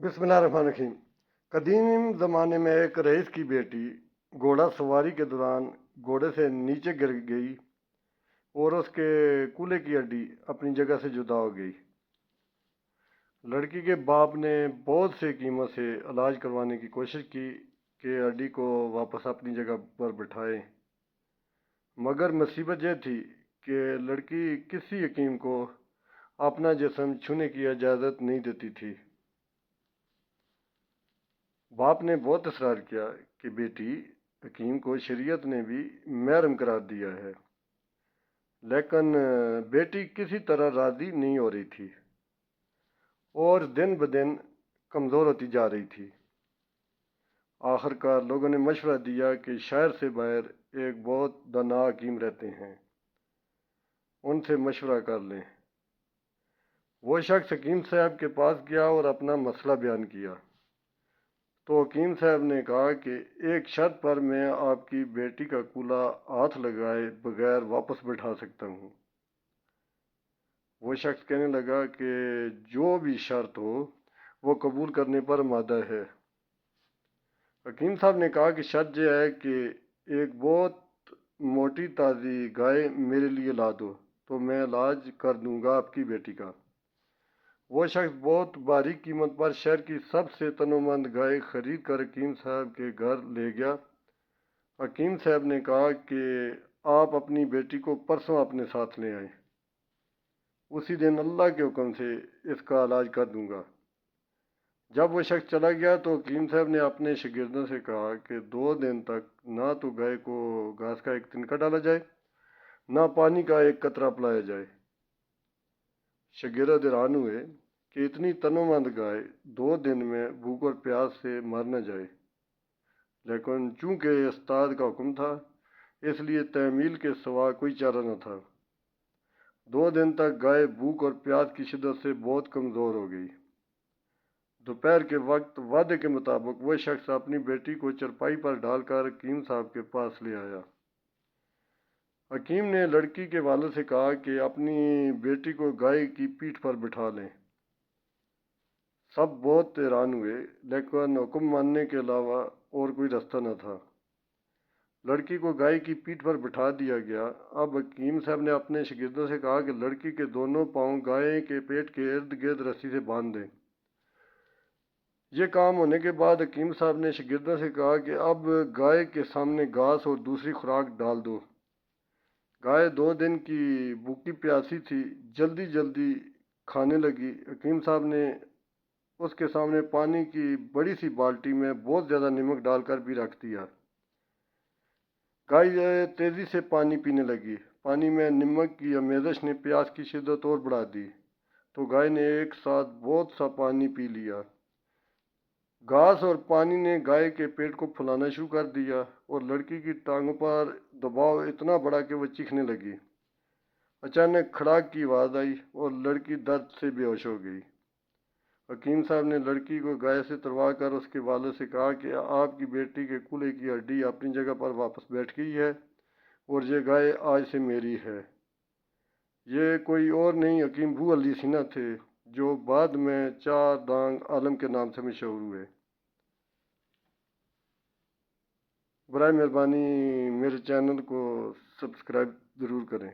بسم اللہ الرحمن الرحیم۔ قدیم زمانے میں ایک رئیس کی بیٹی گھوڑا سواری کے دوران گھوڑے سے نیچے گر گئی اور اس کے کولے کی ہڈی اپنی جگہ سے جدا ہو گئی۔ لڑکی کے باپ نے بہت سے قیمت سے علاج کروانے کی کوشش کی کہ ہڈی کو واپس اپنی جگہ پر بٹھائے، مگر مصیبت یہ تھی کہ لڑکی کسی حکیم کو اپنا جسم چھونے کی اجازت نہیں دیتی تھی۔ باپ نے بہت اصرار کیا کہ بیٹی، حکیم کو شریعت نے بھی محرم قرار دیا ہے، لیکن بیٹی کسی طرح راضی نہیں ہو رہی تھی اور دن بدن کمزور ہوتی جا رہی تھی۔ آخر کار لوگوں نے مشورہ دیا کہ شہر سے باہر ایک بہت دانا حکیم رہتے ہیں، ان سے مشورہ کر لیں۔ وہ شخص حکیم صاحب کے پاس گیا اور اپنا مسئلہ بیان کیا تو حکیم صاحب نے کہا کہ ایک شرط پر میں آپ کی بیٹی کا کولہ ہاتھ لگائے بغیر واپس بٹھا سکتا ہوں۔ وہ شخص کہنے لگا کہ جو بھی شرط ہو وہ قبول کرنے پر آمادہ ہے۔ حکیم صاحب نے کہا کہ شرط یہ ہے کہ ایک بہت موٹی تازی گائے میرے لیے لا دو تو میں علاج کر دوں گا آپ کی بیٹی کا۔ وہ شخص بہت بھاری قیمت پر شہر کی سب سے تنومند گائے خرید کر حکیم صاحب کے گھر لے گیا۔ حکیم صاحب نے کہا کہ آپ اپنی بیٹی کو پرسوں اپنے ساتھ لے آئیں، اسی دن اللہ کے حکم سے اس کا علاج کر دوں گا۔ جب وہ شخص چلا گیا تو حکیم صاحب نے اپنے شاگردوں سے کہا کہ 2 دن تک نہ تو گائے کو گھاس کا ایک تنکا ڈالا جائے، نہ پانی کا ایک قطرہ پلایا جائے۔ شاگرد حیران ہوئے کہ اتنی تنومند گائے 2 دن میں بھوک اور پیاس سے مر نہ جائے، لیکن چونکہ استاد کا حکم تھا اس لیے تحمیل کے سوا کوئی چارہ نہ تھا۔ 2 دن تک گائے بھوک اور پیاس کی شدت سے بہت کمزور ہو گئی۔ دوپہر کے وقت وعدے کے مطابق وہ شخص اپنی بیٹی کو چرپائی پر ڈال کر حکیم صاحب کے پاس لے آیا۔ حکیم نے لڑکی کے والد سے کہا کہ اپنی بیٹی کو گائے کی پیٹھ پر بٹھا لیں۔ سب بہت حیران ہوئے، لیکن حکم ماننے کے علاوہ اور کوئی رستہ نہ تھا۔ لڑکی کو گائے کی پیٹھ پر بٹھا دیا گیا۔ اب حکیم صاحب نے اپنے شاگردوں سے کہا کہ لڑکی کے دونوں پاؤں گائے کے پیٹ کے ارد گرد رسی سے باندھ دیں۔ یہ کام ہونے کے بعد حکیم صاحب نے شاگردوں سے کہا کہ اب گائے کے سامنے گھاس اور دوسری خوراک ڈال دو۔ گائے 2 دن کی بھوکی پیاسی تھی، جلدی جلدی کھانے لگی۔ حکیم صاحب نے اس کے سامنے پانی کی بڑی سی بالٹی میں بہت زیادہ نمک ڈال کر بھی رکھ دیا۔ گائے تیزی سے پانی پینے لگی۔ پانی میں نمک کی آمیزش نے پیاس کی شدت اور بڑھا دی تو گائے نے ایک ساتھ بہت سا پانی پی لیا۔ گھاس اور پانی نے گائے کے پیٹ کو پھلانا شروع کر دیا اور لڑکی کی ٹانگوں پر دباؤ اتنا بڑا کہ وہ چیخنے لگی۔ اچانک کھڑاک کی آواز آئی اور لڑکی درد سے بے ہوش ہو گئی۔ حکیم صاحب نے لڑکی کو گائے سے اتروا کر اس کے والد سے کہا کہ آپ کی بیٹی کے کولے کی ہڈی اپنی جگہ پر واپس بیٹھ گئی ہے اور یہ گائے آج سے میری ہے۔ یہ کوئی اور نہیں حکیم بو علی سنہا تھے، جو بعد میں 4 دانگ عالم کے نام سے مشہور ہوئے۔ برائے مہربانی میرے چینل کو سبسکرائب ضرور کریں۔